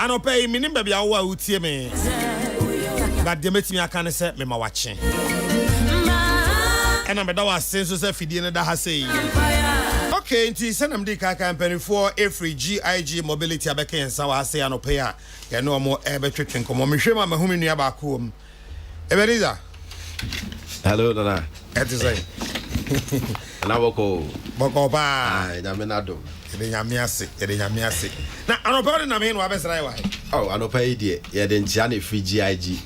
I no pay me baby awo utie me. But the meeting I can say me ma watching. And I'm da was sense so fidie na da ha say. Okay, nti senam di ka campaign for every GIG mobility abeka ensa wa say anope a ye no mo ebetwetwe nkomo me hwema mahunu nua ba ko om. Ebeniza. Hello Nana. Et is say. Na boko ba. Ah, na me na do. Ede nyame ase. Na anope na me no abesra wa. Oh, anope e die. Ye de ntia na free GIG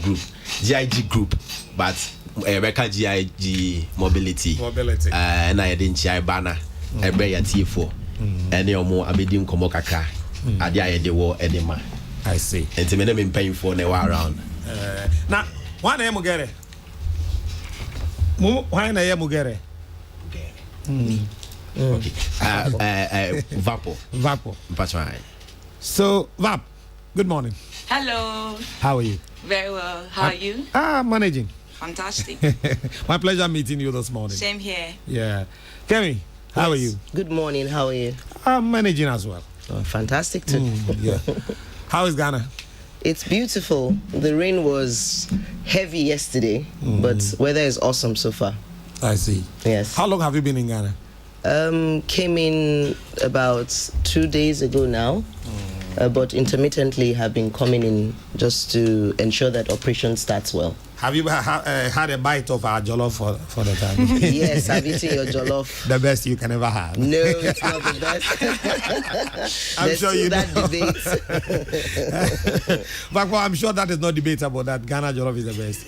group. GIG group, but Rebecca GIG mobility. Na ye de ntia bana. Ebe ya T4. Ene omo abedi nkomo kakra. Ade aye de wo edema. I see. Enti me na me paying for na wa around. Na wana ye mugere. Why na ye mugere? Okay. Vapo. Mpachwa. So, Vap, good morning. Hello. How are you? Very well. How are you? Managing. Fantastic. My pleasure meeting you this morning. Same here. Yeah. Kemi, how are you? Good morning. How are you? I'm managing as well. Oh, fantastic too. Yeah. How is Ghana? It's beautiful. The rain was heavy yesterday, but weather is awesome so far. I see. Yes. How long have you been in Ghana? Came in about 2 days ago now, but intermittently have been coming in just to ensure that operation starts well. Have you had a bite of our jollof for the time? Yes, I've eaten your jollof. The best you can ever have. No, it's not the best. I'm sure you that know. debate. But I'm sure that is not debatable, that Ghana jollof is the best.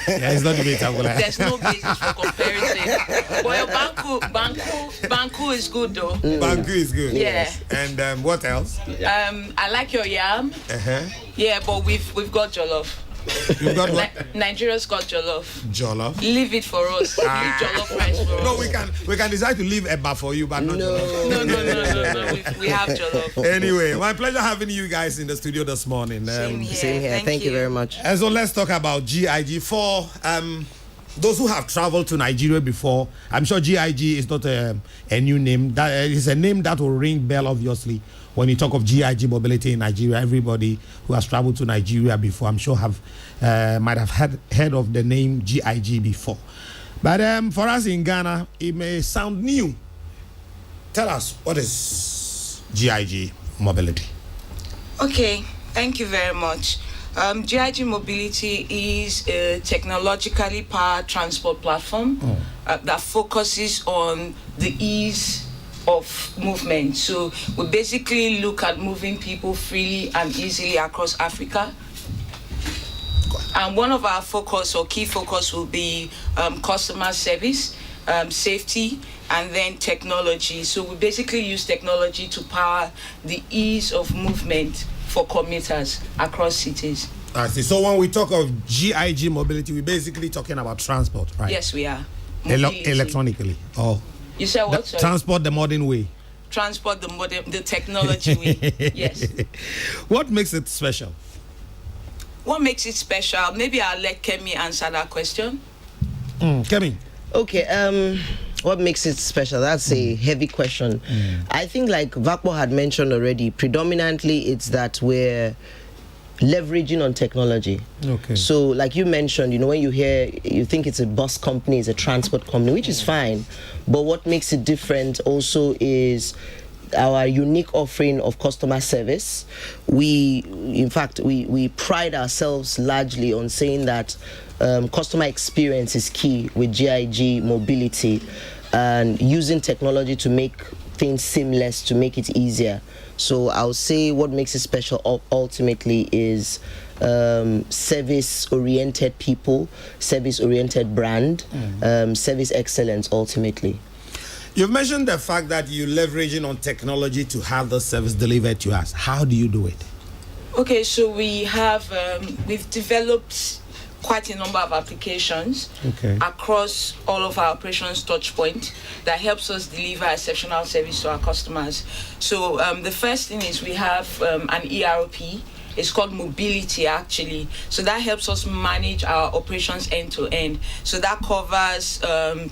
Yeah, it's not debatable. There's no basis for comparison. Well, Banku is good though. Banku is good. Yeah. And what else? I like your yam. Yeah, but we've got jollof. You've got what? Nigeria's got jollof. Jollof. Leave it for us. Leave jollof rice for us. No, we can decide to leave Eba for you, but not jollof. No. We have jollof. Anyway, my pleasure having you guys in the studio this morning. Same here. Same here. Thank you very much. And so let's talk about GIG. For those who have traveled to Nigeria before, I'm sure GIG is not a new name. That is a name that will ring bell, obviously. When you talk of GIG mobility in Nigeria, everybody who has traveled to Nigeria before, I'm sure might have heard of the name GIG before. But for us in Ghana, it may sound new. Tell us, what is GIG mobility? Okay, thank you very much. GIG Mobility is a technologically powered transport platform that focuses on the ease of movement. So we basically look at moving people freely and easily across Africa. And one of our focus or key focus will be customer service, safety, and then technology. So we basically use technology to power the ease of movement for commuters across cities. I see. So when we talk of GIG mobility, we're basically talking about transport, right? Yes, we are. Electronically. Oh. You said what? Transport the modern way. Transport the technology way. Yes. What makes it special? What makes it special? Maybe I'll let Kemi answer that question. Kemi. Okay. What makes it special? That's a heavy question. I think, like Vakpo had mentioned already, predominantly it's that we're leveraging on technology. Okay. So, like you mentioned, when you hear, you think it's a bus company, it's a transport company, which is fine. But what makes it different also is our unique offering of customer service. In fact, we pride ourselves largely on saying that customer experience is key with GIG mobility, and using technology to make things seamless, to make it easier. So I'll say what makes it special ultimately is service-oriented people, service-oriented brand, service excellence ultimately. You've mentioned the fact that you're leveraging on technology to have the service delivered to us. How do you do it? Okay, so we have we've developed quite a number of applications across all of our operations touch point that helps us deliver exceptional service to our customers. So the first thing is we have an ERP. It's called Mobility, actually. So that helps us manage our operations end to end. So that covers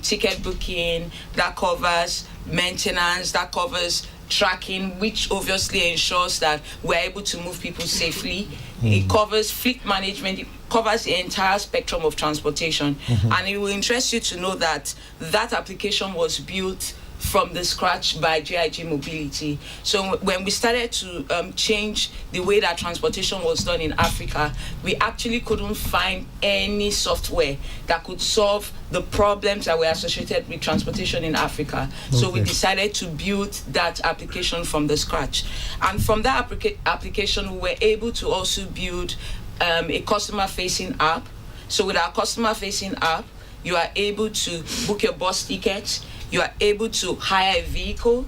ticket booking, that covers maintenance, that covers tracking, which obviously ensures that we're able to move people safely. It covers fleet management. It covers the entire spectrum of transportation. And it will interest you to know that that application was built from the scratch by GIG Mobility. So when we started to change the way that transportation was done in Africa, we actually couldn't find any software that could solve the problems that were associated with transportation in Africa. So we decided to build that application from the scratch. And from that application, we were able to also build a customer-facing app. So with our customer-facing app, you are able to book your bus tickets, you are able to hire a vehicle,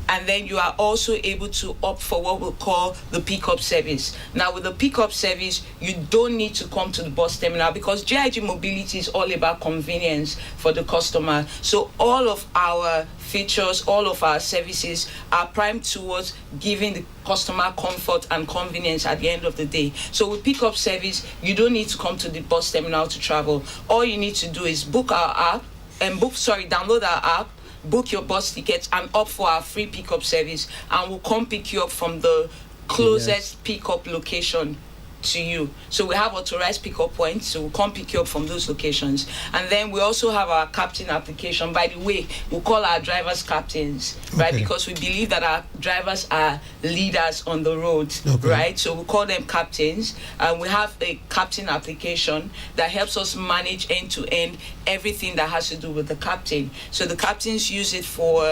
and then you are also able to opt for what we'll call the pickup service. Now, with the pickup service, you don't need to come to the bus terminal because GIG Mobility is all about convenience for the customer. So all of our features, all of our services are primed towards giving the customer comfort and convenience at the end of the day. So with pickup service, you don't need to come to the bus terminal to travel. All you need to do is book our app, download our app, book your bus tickets, and opt for our free pickup service, and we'll come pick you up from the closest pickup location to you. So we have authorized pickup points, so we'll come pick you up from those locations. And then we also have our captain application. By the way, we'll call our drivers captains, right? Because we believe that our drivers are leaders on the road, right? So we call them captains. And we have a captain application that helps us manage end-to-end everything that has to do with the captain. So the captains use it for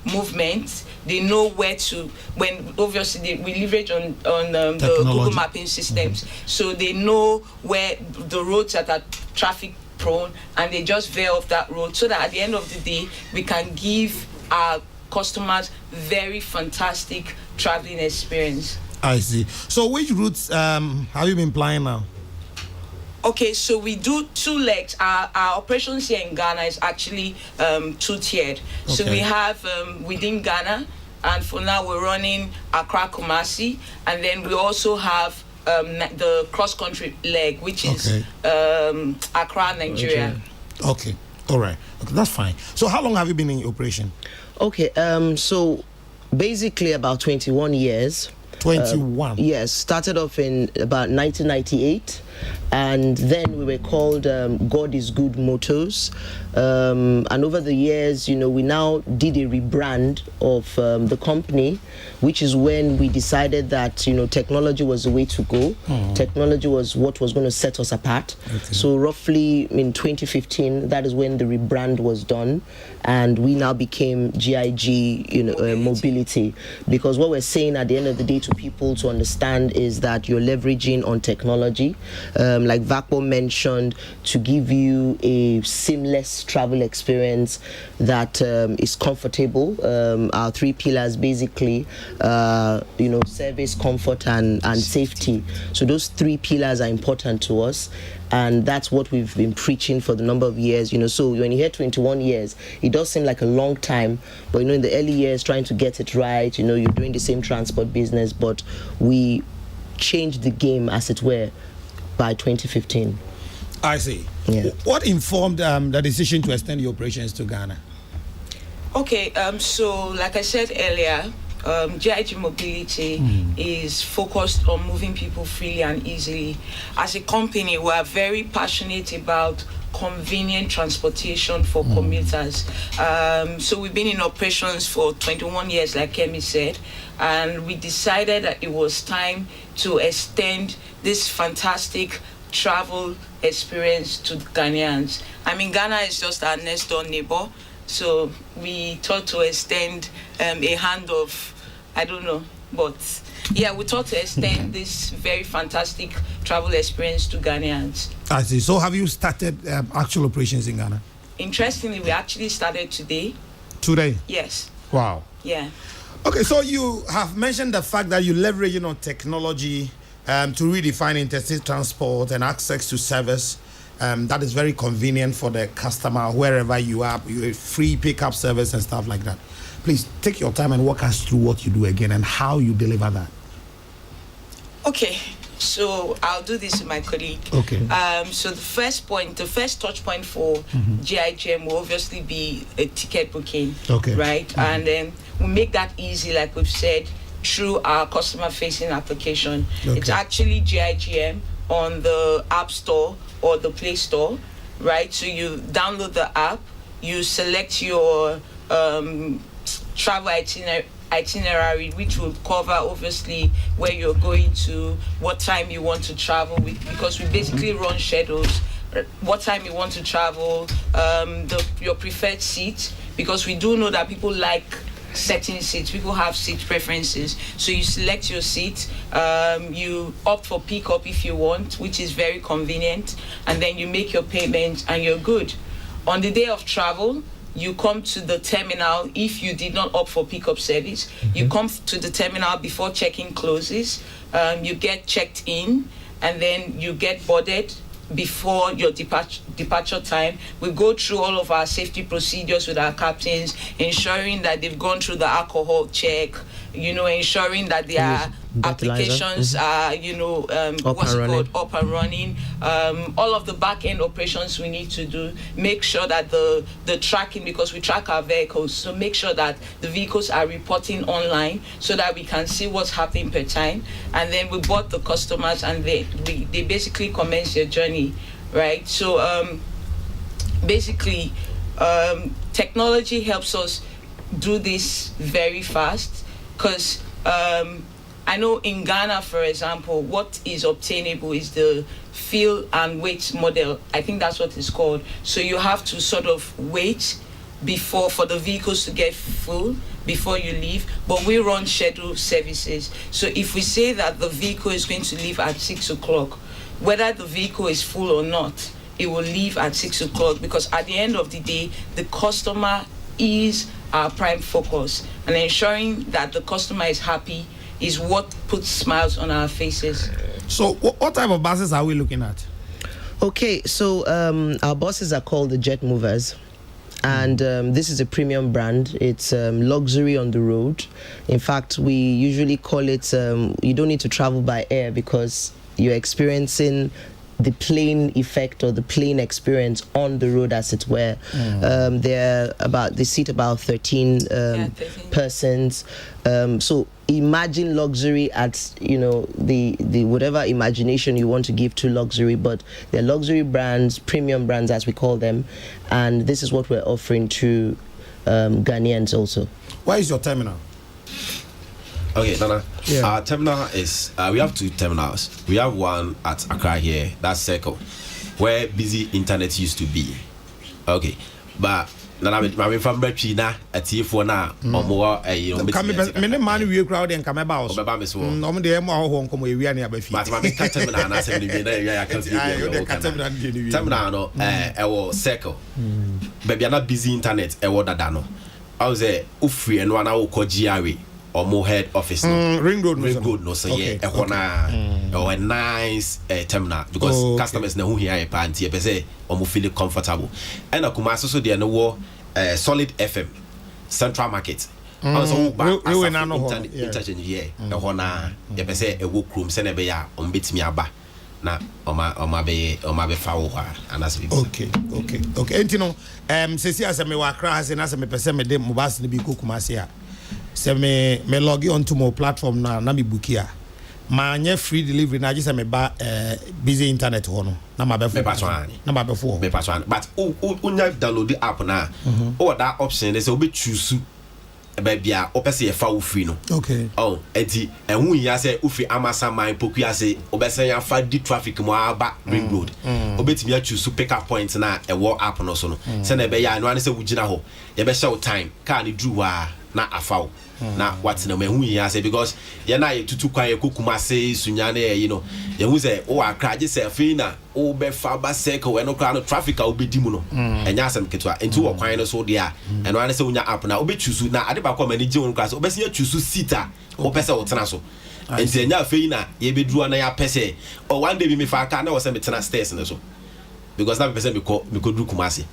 movement. They know where to, when obviously we leverage on the Google mapping systems. So they know where the roads that are traffic prone, and they just veer off that road, so that at the end of the day, we can give our customers very fantastic traveling experience. I see. So which routes have you been flying now? Okay, so we do two legs. Our operations here in Ghana is actually two-tiered. So we have within Ghana, and for now we're running Accra Kumasi, and then we also have the cross-country leg, which is Accra, Nigeria. Okay, all right. Okay, that's fine. So how long have you been in operation? Okay, so basically about 21 years. 21? Yes, started off in about 1998, and then we were called God is Good Motors. And over the years, we now did a rebrand of the company, which is when we decided that, technology was the way to go. Technology was what was going to set us apart. So roughly in 2015, that is when the rebrand was done, and we now became GIG, Mobility. Because what we're saying at the end of the day to people to understand is that you're leveraging on technology, like Vakpo mentioned, to give you a seamless travel experience that is comfortable. Our three pillars basically, service, comfort, and safety. So those three pillars are important to us, and that's what we've been preaching for the number of years. So when you hear 21 years, it does seem like a long time, but in the early years, trying to get it right, you're doing the same transport business, but we changed the game, as it were, by 2015. I see. Yeah. What informed the decision to extend your operations to Ghana? Okay, so like I said earlier, GIG Mobility is focused on moving people freely and easily. As a company, we are very passionate about convenient transportation for commuters. So we've been in operations for 21 years, like Kemi said, and we decided that it was time to extend this fantastic travel experience to Ghanaians. I mean, Ghana is just our next door neighbor, so we thought to extend a hand of, I don't know, but yeah, we thought to extend this very fantastic travel experience to Ghanaians. I see. So have you started actual operations in Ghana? Interestingly, we actually started today. Today? Yes. Wow. Yeah. Okay, so you have mentioned the fact that you leverage on technology to redefine interstate transport and access to service. That is very convenient for the customer wherever you are. You have free pickup service and stuff like that. Please take your time and walk us through what you do again and how you deliver that. Okay, so I'll do this with my colleague. Okay. So the first touch point for GIGM will obviously be a ticket booking. Okay. Right? And then we make that easy, like we've said, through our customer-facing application. Okay. It's actually GIGM on the App Store or the Play Store, right? So you download the app, you select your travel itinerary, which will cover obviously where you're going to, what time you want to travel with, because we basically run schedules, what time you want to travel, your preferred seat, because we do know that people like certain seats, people have seat preferences. So you select your seat, you opt for pickup if you want, which is very convenient, and then you make your payment and you're good. On the day of travel, you come to the terminal. If you did not opt for pickup service, you come to the terminal before check-in closes, you get checked in, and then you get boarded before your departure time. We go through all of our safety procedures with our captains, ensuring that they've gone through the alcohol check, ensuring that their applications are, up and running. All of the back-end operations we need to do, make sure that the tracking, because we track our vehicles, so make sure that the vehicles are reporting online so that we can see what's happening per time. And then we board the customers and they basically commence their journey, right? So basically, technology helps us do this very fast, because I know in Ghana, for example, what is obtainable is the fill and wait model. I think that's what it's called. So you have to sort of wait for the vehicles to get full before you leave, but we run scheduled services. So if we say that the vehicle is going to leave at 6 o'clock, whether the vehicle is full or not, it will leave at 6 o'clock, because at the end of the day, the customer is our prime focus, and ensuring that the customer is happy is what puts smiles on our faces. So what type of buses are we looking at? Okay, so our buses are called the Jet Movers, and this is a premium brand. It's luxury on the road. In fact, we usually call it you don't need to travel by air, because you're experiencing the plane effect or the plane experience on the road, as it were. They seat about 13 persons. So imagine luxury at the whatever imagination you want to give to luxury, but they're luxury brands, premium brands as we call them, and this is what we're offering to Ghanaians also. Where is your terminal? Okay, Nana. Yeah. Our terminal is we have two terminals. We have one at Accra here, that's Circle, where busy internet used to be. Okay, but Nana, my from Brechina at T4 now, or more. Many money we crowd and come about. No, the more home come we are near by. But my terminal, I said, terminal, our Circle. But we are not busy internet, a water dano. I was a free and 1 hour called GRE. Or more head office Ring Road no so yeah or a nice terminal, because customers know who here a panty per se or more feel comfortable. And a Kumasi so there no Solid FM Central Market also interchange here a hona ya per se a work room send a beya on bit me aba na oma be foul and that's okay and you know sesi as me wa crash and as me per se me dem mobas ni bi ko Kumasi se me log on to my platform na me book here. Ma nye free delivery na just me ba busy internet hono. Na ma be for. But unya download the app na. Or that option they say obi choose baby a opese ye fa free no. Okay. Oh, enti ehun ya say free amasa man poku ya say obese ya fa di traffic mo aba Ring Road. Obetimi ya choose pick up point na e wo app no so no. Se na be ya no an say wugina ho. Ye be show time. Car ni drew na afaw na what na mehu ya say, because ye na ye tutu kwan ye Kumasi sunya na ye ye hu say o Accra je say afi na o be fa ba Circle we no kra no traffic a obedi mu no enya asem ketwa enti wo kwan no so dia eno an say unya app na obe choose na ade ba kwa mani je won kra so obe se choose seater o pese wo tena so enti enya afi na ye be duru na ya pese o one day bi me fa aka na wo se me tena stairs na so, because na be pese me ko duru Kumasi.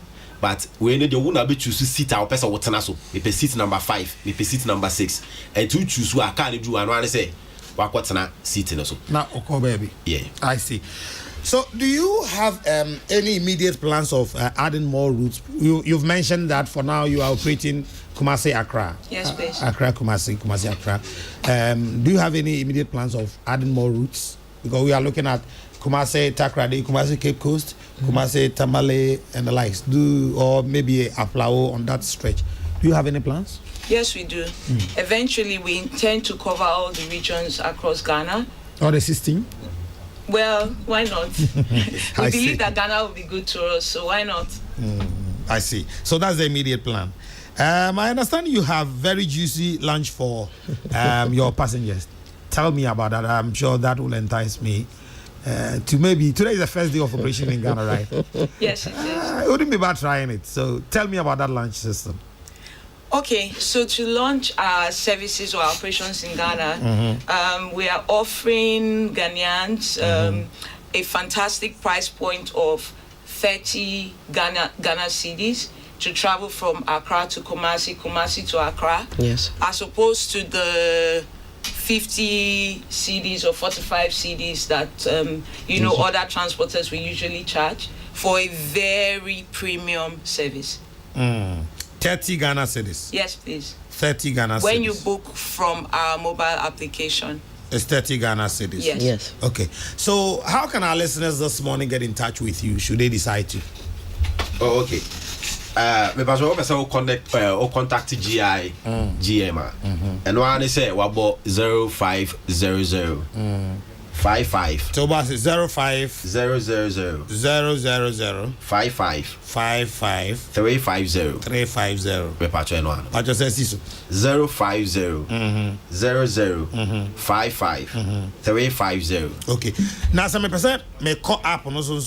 But we need the one be choose seat our person what na so. Me seat number 5, me seat number 6. And to choose who I can't do and one say what na seat na so. Now okay baby. Yeah. I see. So do you have any immediate plans of adding more routes? You've mentioned that for now you are operating Kumasi, Accra. Yes, please. Accra, Kumasi, Accra. Do you have any immediate plans of adding more routes? Because we are looking at Kumasi, Takrady, Kumasi, Cape Coast, Kumasi, Tamale, and the likes. Or maybe Aflao on that stretch. Do you have any plans? Yes, we do. Eventually, we intend to cover all the regions across Ghana. Or the 16? Well, why not? We I believe see. that Ghana will be good to us, so why not? I see. So that's the immediate plan. I understand you have very juicy lunch for your passengers. Tell me about that. I'm sure that will entice me to maybe today is the first day of operation in Ghana, right? Yes, it is. It wouldn't be bad trying it. So tell me about that lunch system. Okay, so to launch our services or operations in Ghana, we are offering Ghanaians a fantastic price point of 30 Ghana cedis to travel from Accra to Kumasi, Kumasi to Accra. Yes. As opposed to the 50 cedis or 45 cedis that other transporters will usually charge for a very premium service. 30 Ghana cedis. Yes, please. 30 Ghana cedis. When you book from our mobile application. It's 30 Ghana cedis. Yes. Yes. Okay. So how can our listeners this morning get in touch with you should they decide to? Oh, okay. Because we also contact GI GM. And one say wabo 0500 55 So about 05 000 000 55 55 350. 350. We patch no one. Patch say so 050 00 55 350. Okay. Now some person may call app on so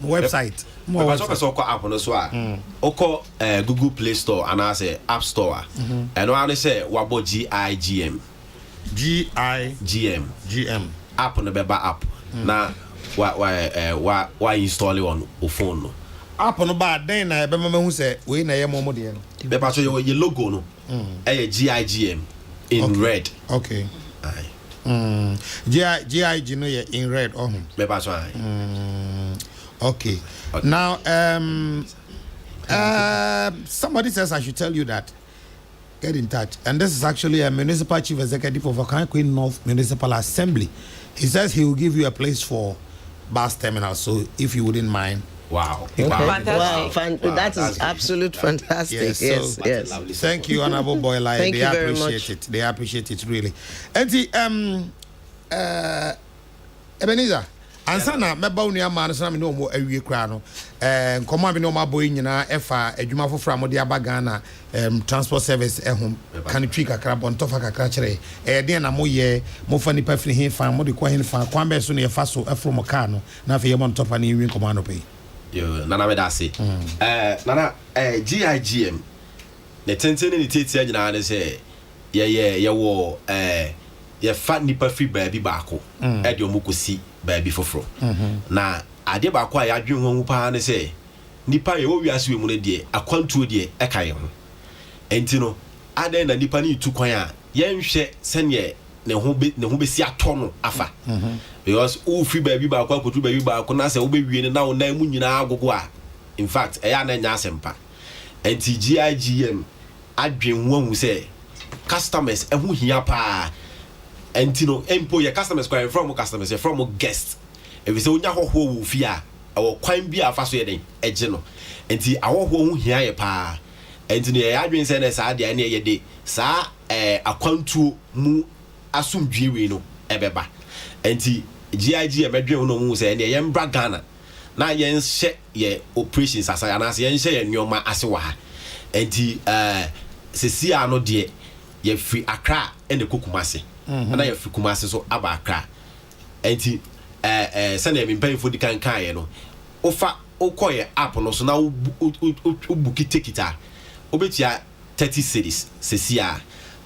website. Because also call app on so oko Google Play Store and I say App Store. And one say wabo GIGM. GM. App on the beba app. Na why install it on your phone no. App on bad then na be mama hu say we na ye momo de no. The patch your logo no. GIGM in red. Okay. Aye. GIG no ye in red Me patch aye. Okay. Now somebody says I should tell you that get in touch, and this is actually a municipal chief executive of Okanko North Municipal Assembly. He says he will give you a place for bus terminal, so if you wouldn't mind. Wow. Okay. Fantastic. Wow. That is absolute fantastic. Yes, so yes. Thank you, Honorable Boy. Thank they you very appreciate much. it. They appreciate it really. And Ebenezer, ansana meba unia ma no me no mo awie kra no nkoma me no ma boy nyina efa adwuma foforo amode abagana transport service ehom kan twi kakra bontofa kakra kire den na moye mo fa nipa firi hin fa mo de kwa hin fa kwa be so ne fa so efro mo car no na fa ye mo ntofa na wi nkoma no pe yo nana me da se nana GIGM ne tenten ni tete nyina ne se ye wo ye fa nipa firi baabi baako e de omokosi baabi foforo na ade baako a ya dwen ho pa ne se nipa ye wo wiase we mu ne de akwantuo de e ka ye ho enti no adan na nipa ni tu kwan a ye nhwe sene ne ho be si ato no afa because o firi baabi baako akotu baabi baako na se wo be wie ne na wo nan mu nyina agogo a in fact e ya na nya asempa enti GIGM adwen ho hu se customers e ho hia pa enti no empo your customers kwai from customers from guests if you say onya hoho wo fi a awo kwan bi afa so ye den eje no enti awoho hu hia ye pa enti no ye adwen se na sa de na ye de sa akwantuo mu asumdwe we no ebeba enti GIG emedwen no mu se na ye mbra Ghana na ye nhye ye operations asaya na se ye nhye ye nyoma ase wa ha enti sesi ano de ye free Accra ene Kumasi and I have Kumasi so abakra. Enti send me paying for the can no. Ofa okoye app no so now ubuki take it a. Obetia 30 cedis sesia.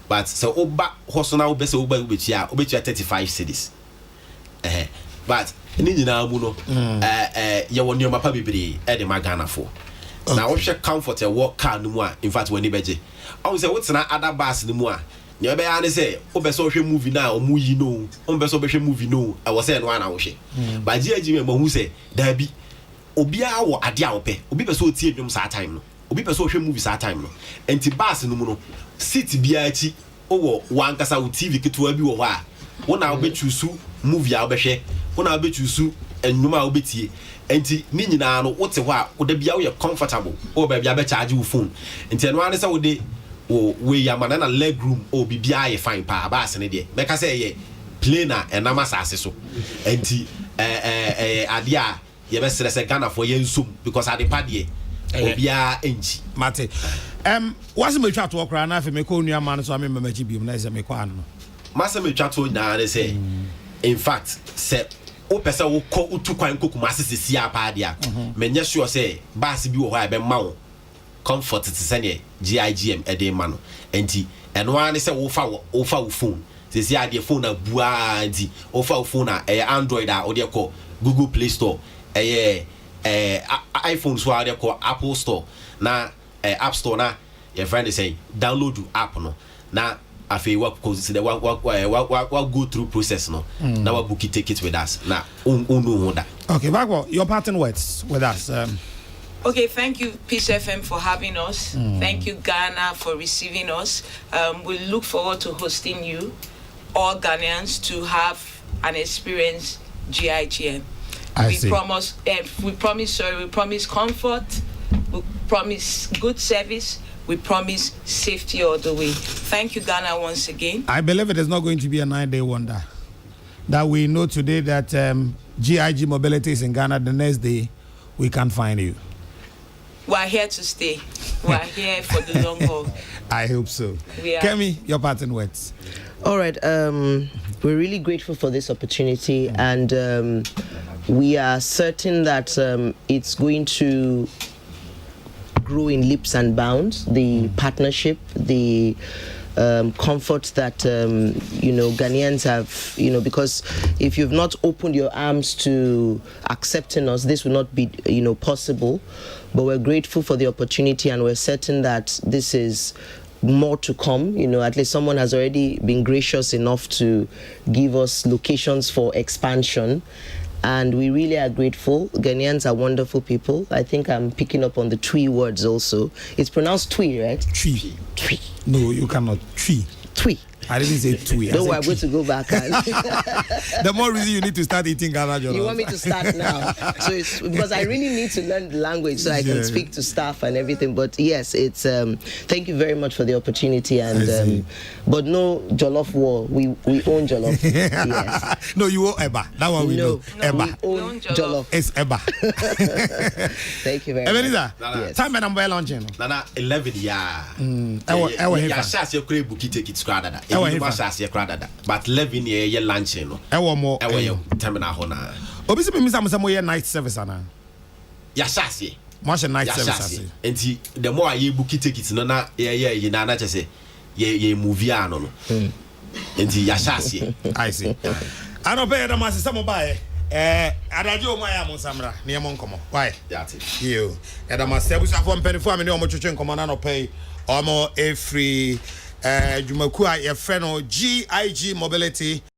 But so oba hoso na obese oba obetia 35 cedis. But ni nyina mu no ye woni mapa bebre e de magana for. Na wo hwe comfort e wo car no mu a in fact woni beje. I say what's na other bus no mu a you be an say obeso hwe movie na omu yi no obeso be hwe movie no I was say no na wo hwe but GIG me mo hu say da bi obi a wo ade a wo pe obi be so tie dwom sa time no obi person hwe movies at time no enti bus no mu no seat bia achi owo wan kasa wo TV ketewa bi wo ho a wona obechusu movie a obehwe wona obechusu enwuma a obetie enti ni nyina no wote ho a wo da bia wo ye comfortable o ba bia be charge wo phone enti eno ane se wo de we yamana na leg room o bibia ye fine pa bus ne de meka se ye plane na enama asase so enti ade a ye be sere se Ghana for ye nsum because ade pa de obia enji mate what's me twa to okra na afi me ko nua man so me machi biom na se me kwa no masa me twa to na ne say in fact se o pese wo ko utu kwan kokuma asisi apa de a menye sure say bus bi wo ho a be ma wo comfort to send GIGM e dey ma no enti eno an se wo fa wo phone se ade phone na bua enti wo fa wo phone na Android a o de ko Google Play Store iPhone so ade ko Apple Store na App Store na your friend is saying download the app no na afi work cause the what go through process no now we book tickets with us na no that. Okay, Bagwo, your parting words with us. Okay, thank you, Peace FM, for having us. Thank you, Ghana, for receiving us. We look forward to hosting you, all Ghanaians, to have an experience GIGM. We promise comfort, we promise good service, we promise safety all the way. Thank you, Ghana, once again. I believe it is not going to be a 9-day wonder. That we know today that GIG mobility is in Ghana, the next day we can't find you. We're here to stay. We're here for the long haul. I hope so. Kemi, your parting words. All right. We're really grateful for this opportunity, and we are certain that it's going to grow in leaps and bounds. The partnership, the comfort that Ghanaians have, because if you've not opened your arms to accepting us, this will not be possible. But we're grateful for the opportunity, and we're certain that this is more to come. At least someone has already been gracious enough to give us locations for expansion, and we really are grateful. Ghanaians are wonderful people. I think I'm picking up on the Twi words also. It's pronounced Twi, right? Twi. Twi. No, you cannot. Twi. Twi. I didn't say Twi. No, I'm going to go back. The more reason you need to start eating Ghana. You want me to start now? So it's because I really need to learn the language so I can speak to staff and everything. But yes, it's thank you very much for the opportunity. And but no jollof war. We own jollof. Yes. No, you own Eba. That one we know. Eba. We own jollof. It's Eba. Thank you very much. Yes. Time and I'm launching. Nana 11 yeah. But 11 year launching no. More. Terminal hona. Obisi me misa mo night service ana. Ya shase. Mo night service. Enti the more I book tickets no na ye na na chese ye movie ano no. Enti ya shase. I see. Ano pay the master some buy. Adajo mo ya mo samra ne mo nkomo. Why? That's it. You. Eda master busa for mpanyfo am ne omo twetwe nkomo na no pay. Omo free Jumaku a your friend or GIG mobility